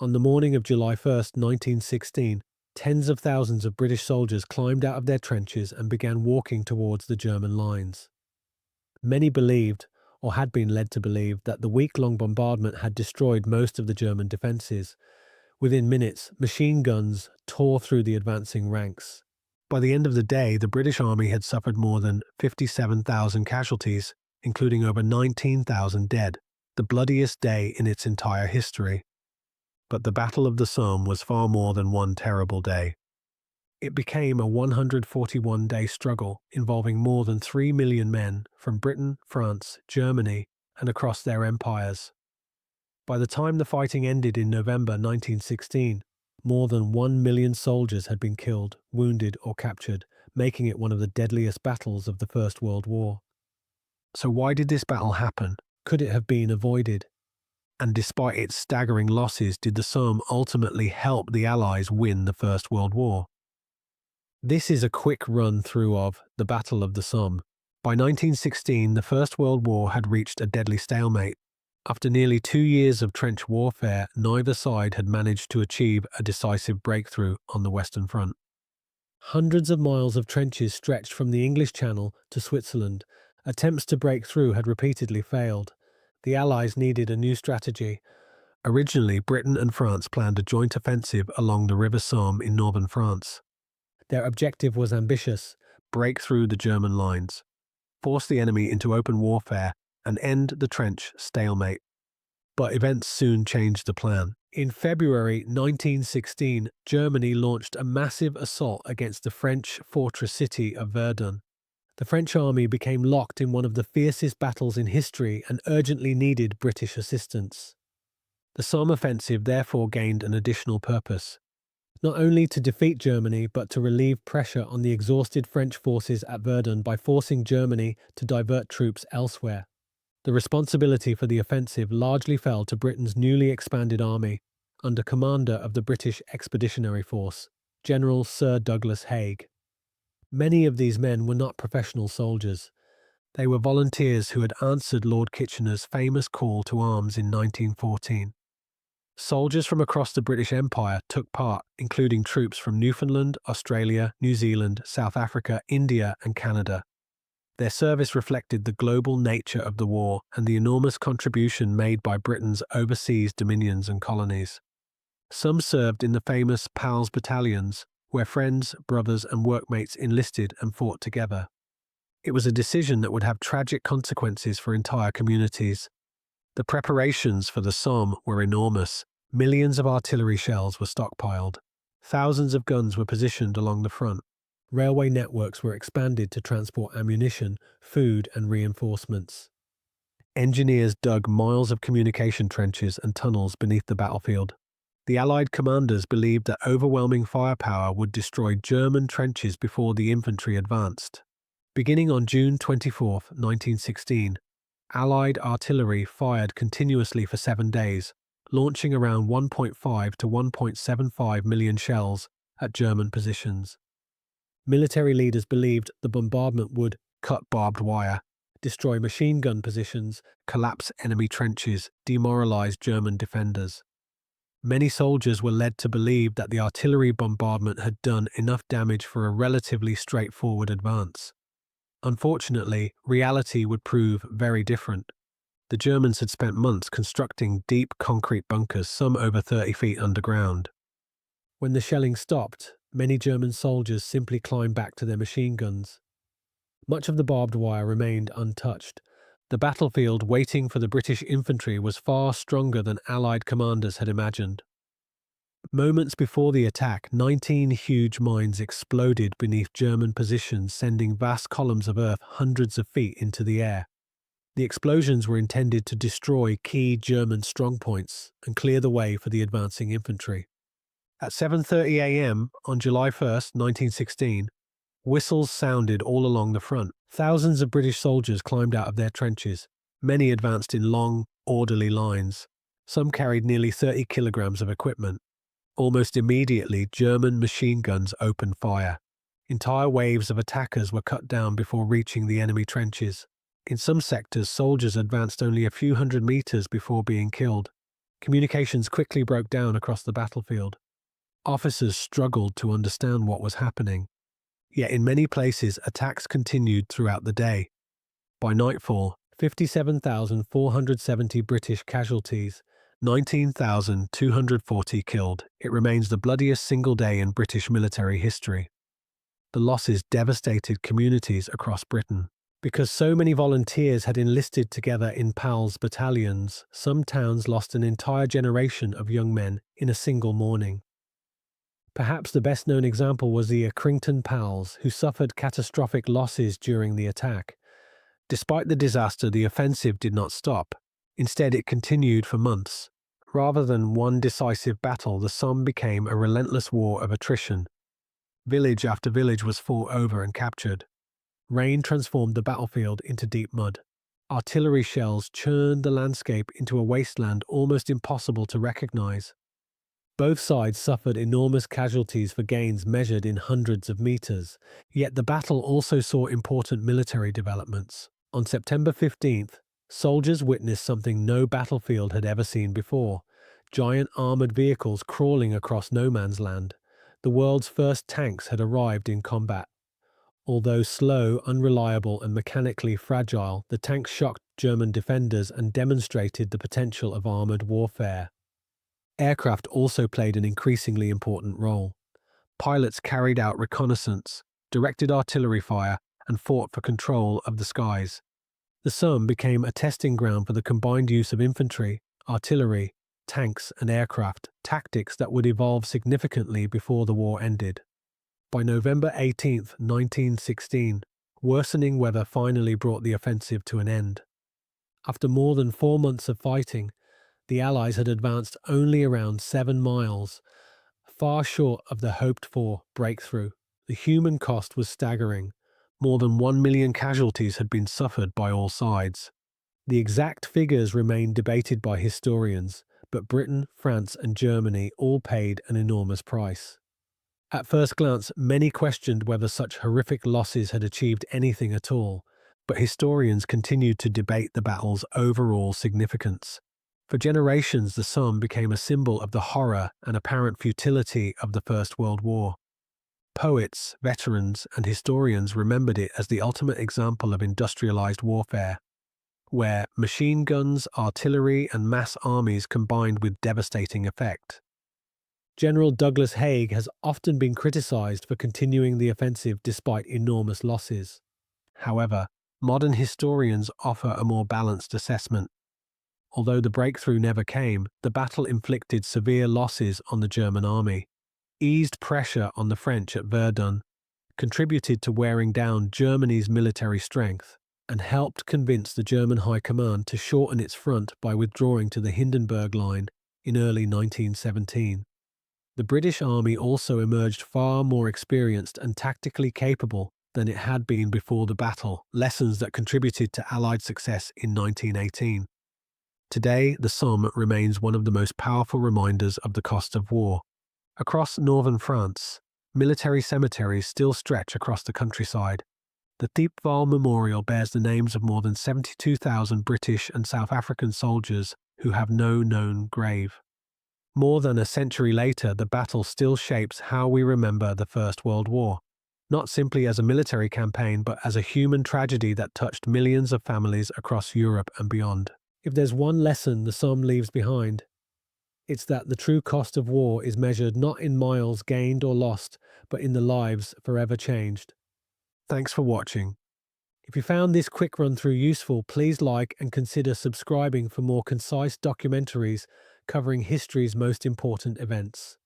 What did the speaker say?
On the morning of July 1st, 1916, tens of thousands of British soldiers climbed out of their trenches and began walking towards the German lines. Many believed, or had been led to believe, that the week-long bombardment had destroyed most of the German defences. Within minutes, machine guns tore through the advancing ranks. By the end of the day, the British Army had suffered more than 57,000 casualties, including over 19,000 dead, the bloodiest day in its entire history. But the Battle of the Somme was far more than one terrible day. It became a 141-day struggle involving more than 3 million men from Britain, France, Germany, and across their empires. By the time the fighting ended in November 1916, more than 1 million soldiers had been killed, wounded, or captured, making it one of the deadliest battles of the First World War. So why did this battle happen? Could it have been avoided? And despite its staggering losses, did the Somme ultimately help the Allies win the First World War? This is a quick run-through of the Battle of the Somme. By 1916, the First World War had reached a deadly stalemate. After nearly 2 years of trench warfare, neither side had managed to achieve a decisive breakthrough on the Western Front. Hundreds of miles of trenches stretched from the English Channel to Switzerland. Attempts to break through had repeatedly failed. The Allies needed a new strategy. Originally, Britain and France planned a joint offensive along the River Somme in northern France. Their objective was ambitious: break through the German lines, force the enemy into open warfare, and end the trench stalemate. But events soon changed the plan. In February 1916, Germany launched a massive assault against the French fortress city of Verdun. The French army became locked in one of the fiercest battles in history and urgently needed British assistance. The Somme offensive therefore gained an additional purpose: not only to defeat Germany, but to relieve pressure on the exhausted French forces at Verdun by forcing Germany to divert troops elsewhere. The responsibility for the offensive largely fell to Britain's newly expanded army, under commander of the British Expeditionary Force, General Sir Douglas Haig. Many of these men were not professional soldiers. They were volunteers who had answered Lord Kitchener's famous call to arms in 1914. Soldiers from across the British Empire took part, including troops from Newfoundland, Australia, New Zealand, South Africa, India, and Canada. Their service reflected the global nature of the war and the enormous contribution made by Britain's overseas dominions and colonies. Some served in the famous PALS battalions, where friends, brothers, and workmates enlisted and fought together. It was a decision that would have tragic consequences for entire communities. The preparations for the Somme were enormous. Millions of artillery shells were stockpiled. Thousands of guns were positioned along the front. Railway networks were expanded to transport ammunition, food, and reinforcements. Engineers dug miles of communication trenches and tunnels beneath the battlefield. The Allied commanders believed that overwhelming firepower would destroy German trenches before the infantry advanced. Beginning on June 24, 1916, Allied artillery fired continuously for 7 days, launching around 1.5 to 1.75 million shells at German positions. Military leaders believed the bombardment would cut barbed wire, destroy machine gun positions, collapse enemy trenches, demoralize German defenders. Many soldiers were led to believe that the artillery bombardment had done enough damage for a relatively straightforward advance. Unfortunately, reality would prove very different. The Germans had spent months constructing deep concrete bunkers, some over 30 feet underground. When the shelling stopped, many German soldiers simply climbed back to their machine guns. Much of the barbed wire remained untouched. The battlefield waiting for the British infantry was far stronger than Allied commanders had imagined. Moments before the attack, 19 huge mines exploded beneath German positions, sending vast columns of earth hundreds of feet into the air. The explosions were intended to destroy key German strongpoints and clear the way for the advancing infantry. At 7:30 a.m. on July 1st, 1916, whistles sounded all along the front. Thousands of British soldiers climbed out of their trenches. Many advanced in long, orderly lines. Some carried nearly 30 kilograms of equipment. Almost immediately, German machine guns opened fire. Entire waves of attackers were cut down before reaching the enemy trenches. In some sectors, soldiers advanced only a few hundred meters before being killed. Communications quickly broke down across the battlefield. Officers struggled to understand what was happening. Yet in many places, attacks continued throughout the day. By nightfall, 57,470 British casualties, 19,240 killed. It remains the bloodiest single day in British military history. The losses devastated communities across Britain. Because so many volunteers had enlisted together in PALS battalions, some towns lost an entire generation of young men in a single morning. Perhaps the best-known example was the Accrington PALS, who suffered catastrophic losses during the attack. Despite the disaster, the offensive did not stop. Instead, it continued for months. Rather than one decisive battle, the Somme became a relentless war of attrition. Village after village was fought over and captured. Rain transformed the battlefield into deep mud. Artillery shells churned the landscape into a wasteland almost impossible to recognize. Both sides suffered enormous casualties for gains measured in hundreds of meters, yet the battle also saw important military developments. On September 15th, soldiers witnessed something no battlefield had ever seen before: giant armored vehicles crawling across no man's land. The world's first tanks had arrived in combat. Although slow, unreliable, and mechanically fragile, the tanks shocked German defenders and demonstrated the potential of armored warfare. Aircraft also played an increasingly important role. Pilots carried out reconnaissance, directed artillery fire, and fought for control of the skies. The Somme became a testing ground for the combined use of infantry, artillery, tanks, and aircraft, tactics that would evolve significantly before the war ended. By November 18, 1916, worsening weather finally brought the offensive to an end. After more than 4 months of fighting, the Allies had advanced only around 7 miles, far short of the hoped-for breakthrough. The human cost was staggering. More than 1 million casualties had been suffered by all sides. The exact figures remain debated by historians, but Britain, France, and Germany all paid an enormous price. At first glance, many questioned whether such horrific losses had achieved anything at all, but historians continued to debate the battle's overall significance. For generations, the Somme became a symbol of the horror and apparent futility of the First World War. Poets, veterans, and historians remembered it as the ultimate example of industrialized warfare, where machine guns, artillery, and mass armies combined with devastating effect. General Douglas Haig has often been criticized for continuing the offensive despite enormous losses. However, modern historians offer a more balanced assessment. Although the breakthrough never came, the battle inflicted severe losses on the German army, eased pressure on the French at Verdun, contributed to wearing down Germany's military strength, and helped convince the German High Command to shorten its front by withdrawing to the Hindenburg Line in early 1917. The British Army also emerged far more experienced and tactically capable than it had been before the battle, lessons that contributed to Allied success in 1918. Today, the Somme remains one of the most powerful reminders of the cost of war. Across northern France, military cemeteries still stretch across the countryside. The Thiepval Memorial bears the names of more than 72,000 British and South African soldiers who have no known grave. More than a century later, the battle still shapes how we remember the First World War, not simply as a military campaign, but as a human tragedy that touched millions of families across Europe and beyond. If there's one lesson the Somme leaves behind, it's that the true cost of war is measured not in miles gained or lost, but in the lives forever changed. Thanks for watching. If you found this quick run-through useful, please like and consider subscribing for more concise documentaries covering history's most important events.